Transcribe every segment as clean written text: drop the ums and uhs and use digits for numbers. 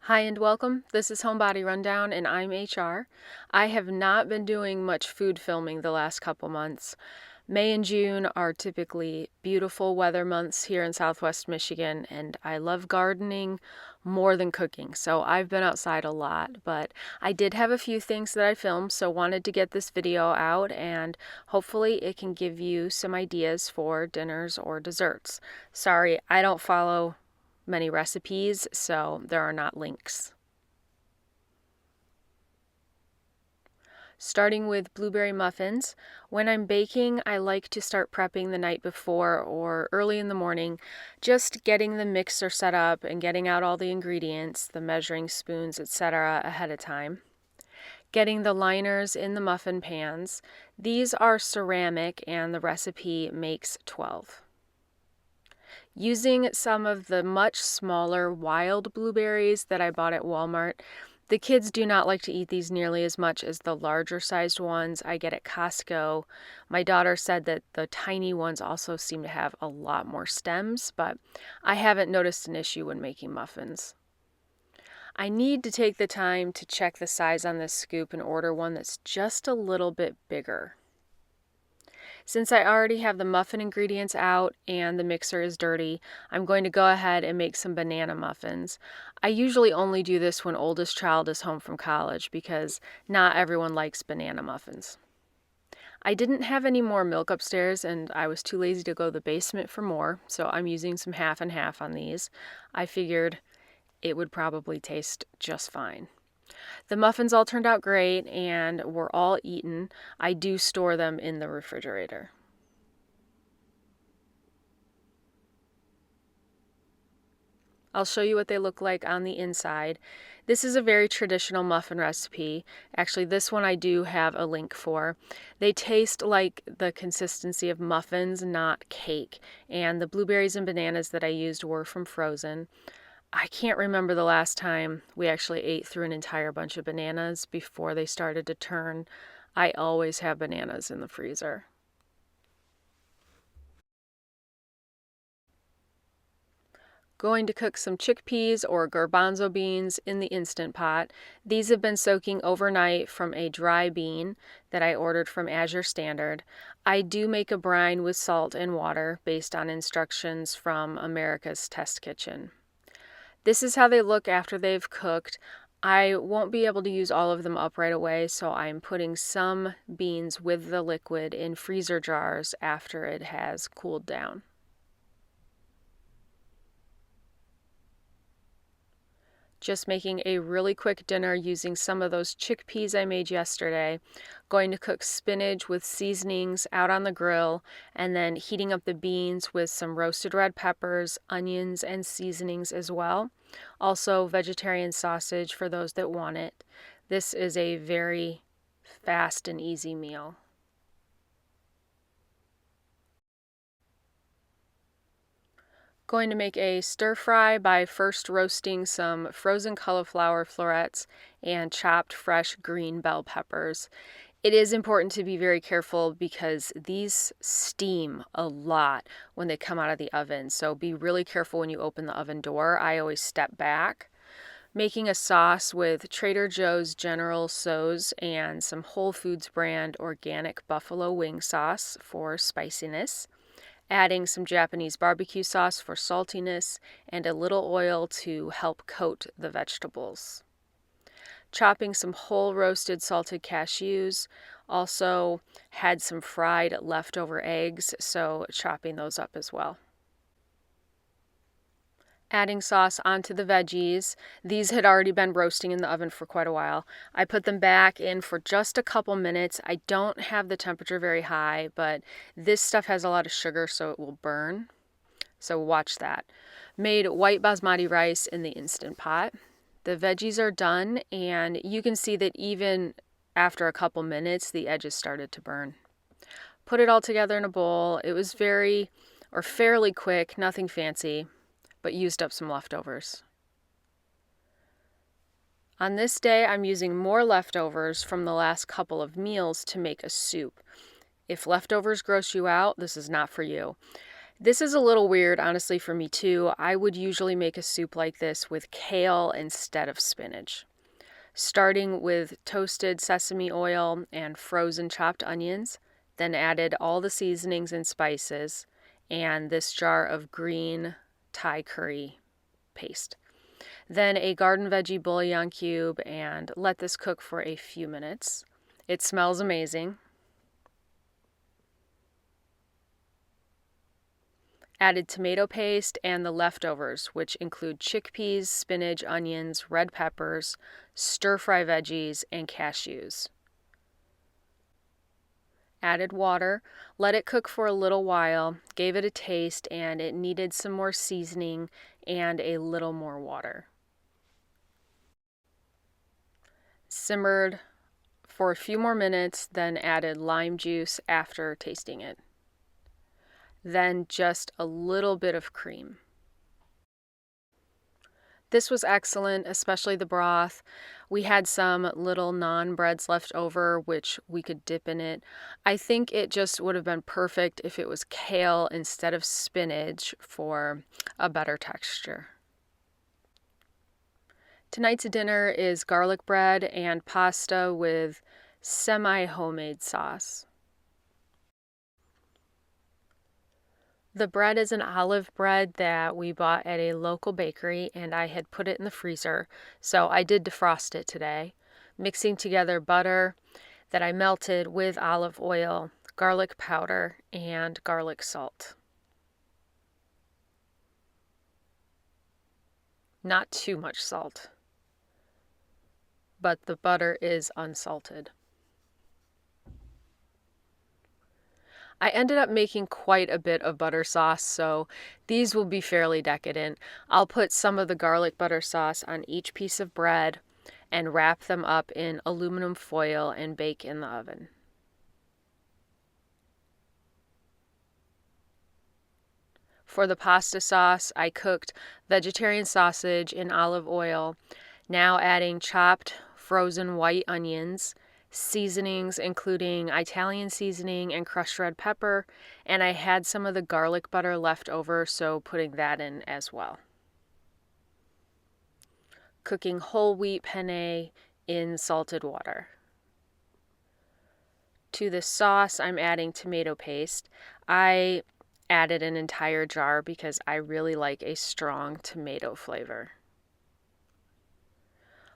Hi and welcome. This is Homebody Rundown and I'm HR. I have not been doing much food filming the last couple months. May and June are typically beautiful weather months here in Southwest Michigan, and I love gardening more than cooking, so I've been outside a lot. But I did have a few things that I filmed, so wanted to get this video out, and hopefully it can give you some ideas for dinners or desserts. Sorry, I don't follow many recipes, so there are not links. Starting with blueberry muffins. When I'm baking, I like to start prepping the night before or early in the morning, just getting the mixer set up and getting out all the ingredients, the measuring spoons, etc. ahead of time. Getting the liners in the muffin pans. These are ceramic and the recipe makes 12. Using some of the much smaller wild blueberries that I bought at Walmart. The kids do not like to eat these nearly as much as the larger sized ones I get at Costco. My daughter said that the tiny ones also seem to have a lot more stems, but I haven't noticed an issue when making muffins. I need to take the time to check the size on this scoop and order one that's just a little bit bigger. Since I already have the muffin ingredients out and the mixer is dirty, I'm going to go ahead and make some banana muffins. I usually only do this when oldest child is home from college because not everyone likes banana muffins. I didn't have any more milk upstairs and I was too lazy to go to the basement for more, so I'm using some half and half on these. I figured it would probably taste just fine. The muffins all turned out great and were all eaten. I do store them in the refrigerator. I'll show you what they look like on the inside. This is a very traditional muffin recipe. Actually, this one I do have a link for. They taste like the consistency of muffins, not cake. And the blueberries and bananas that I used were from frozen. I can't remember the last time we actually ate through an entire bunch of bananas before they started to turn. I always have bananas in the freezer. Going to cook some chickpeas or garbanzo beans in the Instant Pot. These have been soaking overnight from a dry bean that I ordered from Azure Standard. I do make a brine with salt and water based on instructions from America's Test Kitchen. This is how they look after they've cooked. I won't be able to use all of them up right away, so I'm putting some beans with the liquid in freezer jars after it has cooled down. Just making a really quick dinner using some of those chickpeas I made yesterday. Going to cook spinach with seasonings out on the grill and then heating up the beans with some roasted red peppers, onions, and seasonings as well. Also vegetarian sausage for those that want it. This is a very fast and easy meal. Going to make a stir fry by first roasting some frozen cauliflower florets and chopped fresh green bell peppers. It is important to be very careful because these steam a lot when they come out of the oven, so be really careful when you open the oven door. I always step back. Making a sauce with Trader Joe's General Tso's and some Whole Foods brand organic buffalo wing sauce for spiciness. Adding some Japanese barbecue sauce for saltiness and a little oil to help coat the vegetables. Chopping some whole roasted salted cashews. Also had some fried leftover eggs, so chopping those up as well. Adding sauce onto the veggies. These had already been roasting in the oven for quite a while. I put them back in for just a couple minutes. I don't have the temperature very high, but this stuff has a lot of sugar, so it will burn. So watch that. Made white basmati rice in the Instant Pot. The veggies are done, and you can see that even after a couple minutes, the edges started to burn. Put it all together in a bowl. It was fairly quick, nothing fancy, but used up some leftovers. On this day, I'm using more leftovers from the last couple of meals to make a soup. If leftovers gross you out, this is not for you. This is a little weird, honestly, for me too. I would usually make a soup like this with kale instead of spinach. Starting with toasted sesame oil and frozen chopped onions, then added all the seasonings and spices, and this jar of green Thai curry paste. Then a garden veggie bouillon cube, and let this cook for a few minutes. It smells amazing. Added tomato paste and the leftovers, which include chickpeas, spinach, onions, red peppers, stir-fry veggies, and cashews. Added water, let it cook for a little while, gave it a taste, and it needed some more seasoning and a little more water. Simmered for a few more minutes, then added lime juice after tasting it. Then just a little bit of cream. This was excellent, especially the broth. We had some little naan breads left over, which we could dip in it. I think it just would have been perfect if it was kale instead of spinach for a better texture. Tonight's dinner is garlic bread and pasta with semi-homemade sauce. The bread is an olive bread that we bought at a local bakery, and I had put it in the freezer, so I did defrost it today, mixing together butter that I melted with olive oil, garlic powder, and garlic salt. Not too much salt, but the butter is unsalted. I ended up making quite a bit of butter sauce, so these will be fairly decadent. I'll put some of the garlic butter sauce on each piece of bread and wrap them up in aluminum foil and bake in the oven. For the pasta sauce, I cooked vegetarian sausage in olive oil, now adding chopped frozen white onions, seasonings including Italian seasoning and crushed red pepper, and I had some of the garlic butter left over, so putting that in as well. Cooking whole wheat penne in salted water. To this sauce, I'm adding tomato paste. I added an entire jar because I really like a strong tomato flavor.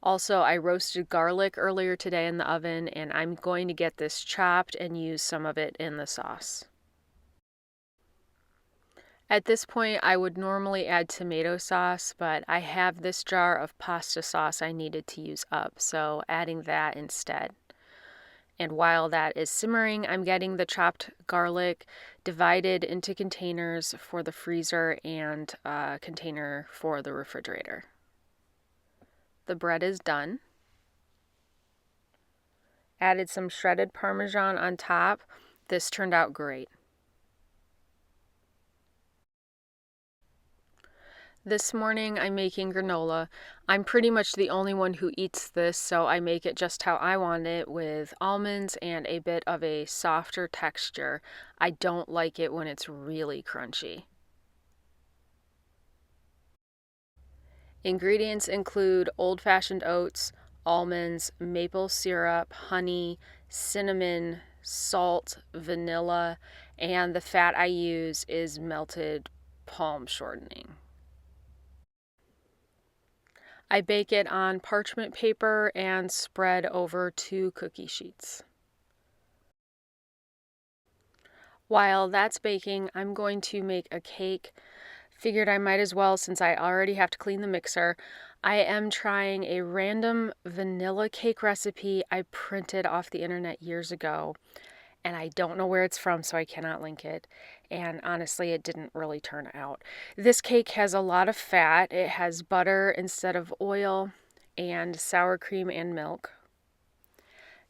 Also, I roasted garlic earlier today in the oven, and I'm going to get this chopped and use some of it in the sauce. At this point, I would normally add tomato sauce, but I have this jar of pasta sauce I needed to use up, so adding that instead. And while that is simmering, I'm getting the chopped garlic divided into containers for the freezer and a container for the refrigerator. The bread is done. Added some shredded Parmesan on top. This turned out great. This morning I'm making granola. I'm pretty much the only one who eats this, so I make it just how I want it, with almonds and a bit of a softer texture. I don't like it when it's really crunchy. Ingredients include old-fashioned oats, almonds, maple syrup, honey, cinnamon, salt, vanilla, and the fat I use is melted palm shortening. I bake it on parchment paper and spread over 2 cookie sheets. While that's baking, I'm going to make a cake. Figured I might as well since I already have to clean the mixer. I am trying a random vanilla cake recipe I printed off the internet years ago, and I don't know where it's from, so I cannot link it. And honestly, it didn't really turn out. This cake has a lot of fat. It has butter instead of oil and sour cream and milk.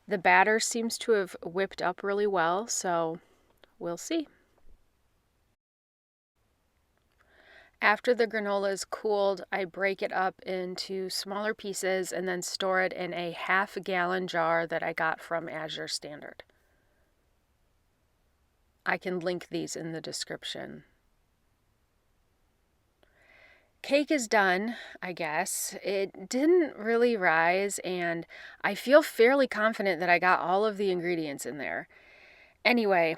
The batter seems to have whipped up really well, so we'll see. After the granola is cooled, I break it up into smaller pieces and then store it in a half-gallon jar that I got from Azure Standard. I can link these in the description. Cake is done, I guess. It didn't really rise, and I feel fairly confident that I got all of the ingredients in there. Anyway,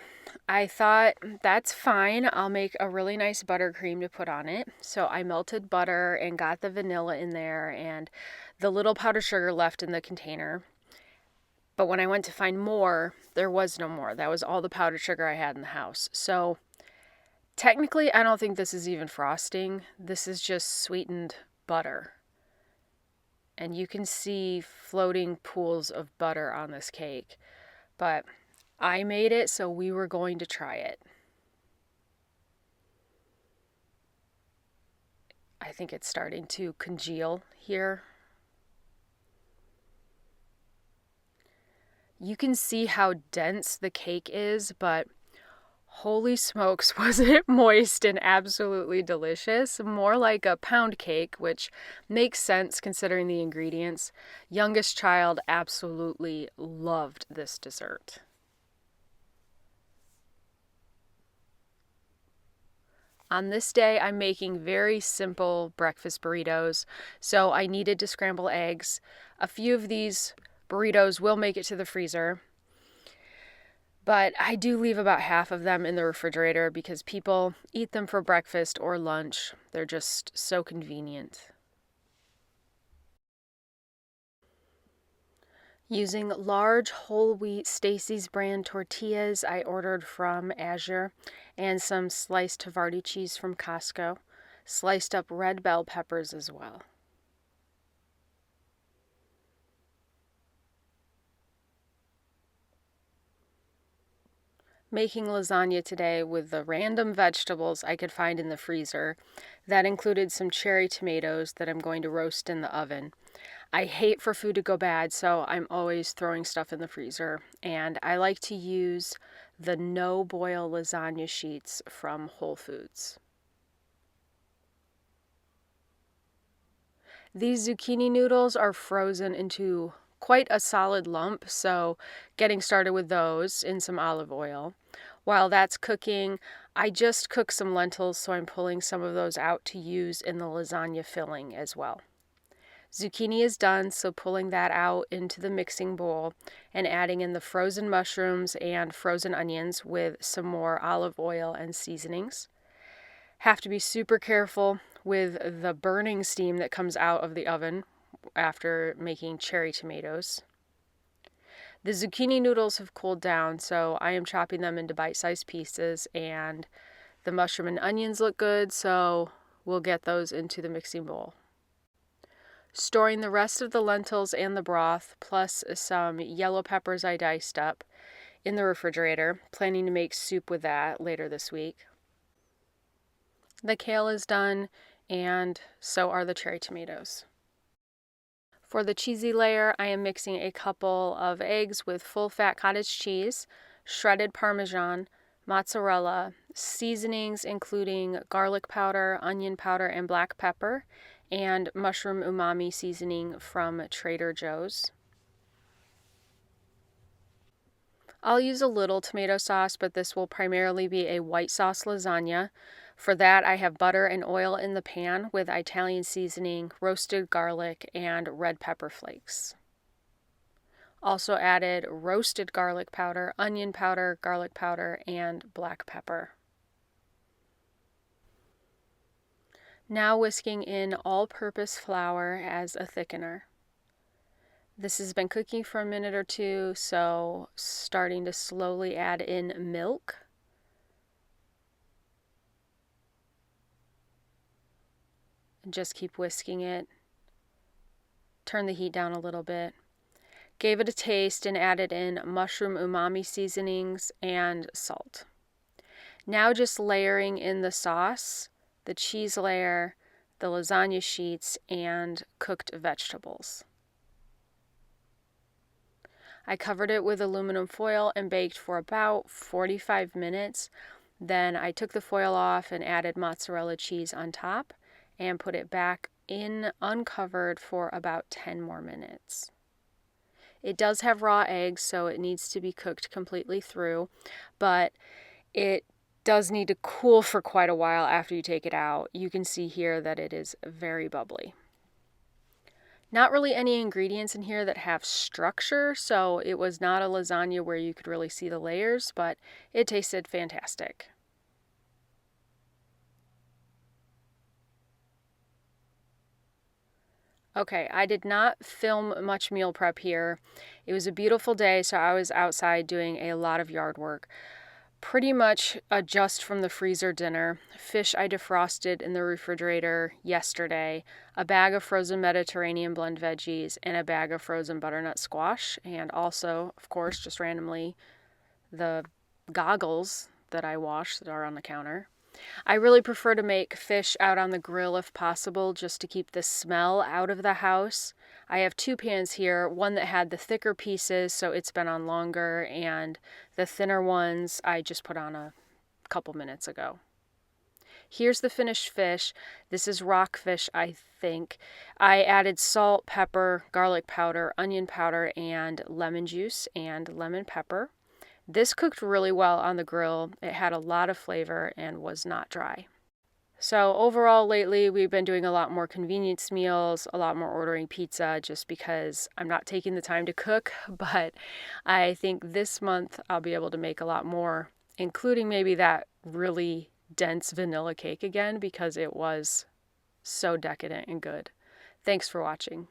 I thought that's fine. I'll make a really nice buttercream to put on it. So I melted butter and got the vanilla in there and the little powdered sugar left in the container. But when I went to find more, there was no more. That was all the powdered sugar I had in the house. So technically, I don't think this is even frosting. This is just sweetened butter. And you can see floating pools of butter on this cake. But I made it, so we were going to try it. I think it's starting to congeal here. You can see how dense the cake is, but holy smokes, was it moist and absolutely delicious. More like a pound cake, which makes sense considering the ingredients. Youngest child absolutely loved this dessert. On this day, I'm making very simple breakfast burritos, so I needed to scramble eggs. A few of these burritos will make it to the freezer, but I do leave about half of them in the refrigerator because people eat them for breakfast or lunch. They're just so convenient. Using large whole wheat Stacy's brand tortillas I ordered from Azure and some sliced Havarti cheese from Costco, sliced up red bell peppers as well. Making lasagna today with the random vegetables I could find in the freezer. That included some cherry tomatoes that I'm going to roast in the oven. I hate for food to go bad, so I'm always throwing stuff in the freezer. And I like to use the no-boil lasagna sheets from Whole Foods. These zucchini noodles are frozen into quite a solid lump, so getting started with those in some olive oil. While that's cooking, I just cooked some lentils, so I'm pulling some of those out to use in the lasagna filling as well. Zucchini is done, so pulling that out into the mixing bowl and adding in the frozen mushrooms and frozen onions with some more olive oil and seasonings. Have to be super careful with the burning steam that comes out of the oven after making cherry tomatoes. The zucchini noodles have cooled down, so I am chopping them into bite-sized pieces, and the mushroom and onions look good, so we'll get those into the mixing bowl. Storing the rest of the lentils and the broth, plus some yellow peppers I diced up, in the refrigerator, planning to make soup with that later this week. The kale is done, and so are the cherry tomatoes. For the cheesy layer, I am mixing a couple of eggs with full-fat cottage cheese, shredded Parmesan, mozzarella, seasonings including garlic powder, onion powder, and black pepper, and mushroom umami seasoning from Trader Joe's. I'll use a little tomato sauce, but this will primarily be a white sauce lasagna. For that, I have butter and oil in the pan with Italian seasoning, roasted garlic, and red pepper flakes. Also added roasted garlic powder, onion powder, garlic powder, and black pepper. Now whisking in all-purpose flour as a thickener. This has been cooking for a minute or two, so starting to slowly add in milk. And just keep whisking it. Turn the heat down a little bit. Gave it a taste and added in mushroom umami seasonings and salt. Now just layering in the sauce, the cheese layer, the lasagna sheets, and cooked vegetables. I covered it with aluminum foil and baked for about 45 minutes. Then I took the foil off and added mozzarella cheese on top and put it back in uncovered for about 10 more minutes. It does have raw eggs, so it needs to be cooked completely through, but it does need to cool for quite a while after you take it out. You can see here that it is very bubbly. Not really any ingredients in here that have structure, so it was not a lasagna where you could really see the layers, but it tasted fantastic. Okay, I did not film much meal prep here. It was a beautiful day, so I was outside doing a lot of yard work. Pretty much just from the freezer dinner. Fish I defrosted in the refrigerator yesterday, a bag of frozen Mediterranean blend veggies, and a bag of frozen butternut squash, and also, of course, just randomly, the goggles that I wash that are on the counter. I really prefer to make fish out on the grill if possible, just to keep the smell out of the house. I have 2 pans here, one that had the thicker pieces, so it's been on longer, and the thinner ones I just put on a couple minutes ago. Here's the finished fish. This is rockfish, I think. I added salt, pepper, garlic powder, onion powder, and lemon juice and lemon pepper. This cooked really well on the grill. It had a lot of flavor and was not dry. So overall lately we've been doing a lot more convenience meals, a lot more ordering pizza just because I'm not taking the time to cook, but I think this month I'll be able to make a lot more, including maybe that really dense vanilla cake again because it was so decadent and good. Thanks for watching.